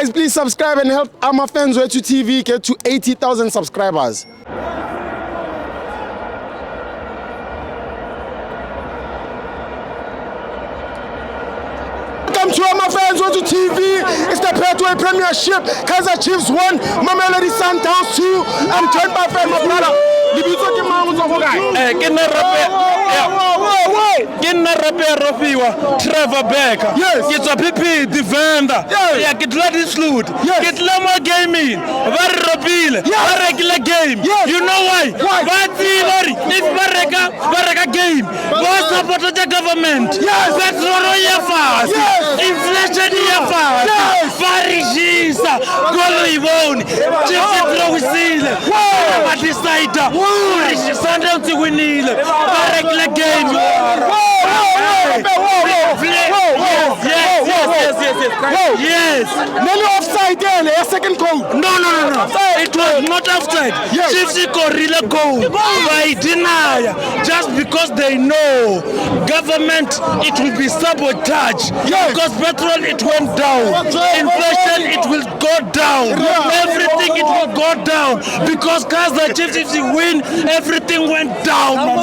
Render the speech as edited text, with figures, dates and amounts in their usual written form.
Guys, please subscribe and help FANS Wethu TV get to 80,000 subscribers. Welcome to FANS Wethu TV. It's the Pathway Premiership. Kaizer Chiefs 1, Mamelodi Sundowns 2. I'm joined by my brother. Trevor Becker. Yes. It's a PP defender. Yes. Yeah, get ready sloot. Yes. Get more gaming. Very rapid. Yes. Regular game. Yes. You know why? Why? But if Baraka game, what's support the government? Yes. Petrol here fast. Yes. Inflation here fast. Yes. Varishisa. Golo Ivone. Chiefs Drowisile. But decider. Sundowns winile. Regular game. Yes. Nearly offside there, a second goal. No. It was not offside. Yes. Chiefs really goal by deny just because they know government it will be sabotage. Yes. Because petrol it went down. Inflation it will go down. Everything it will go down because Kaizer Chiefs if they win everything went down.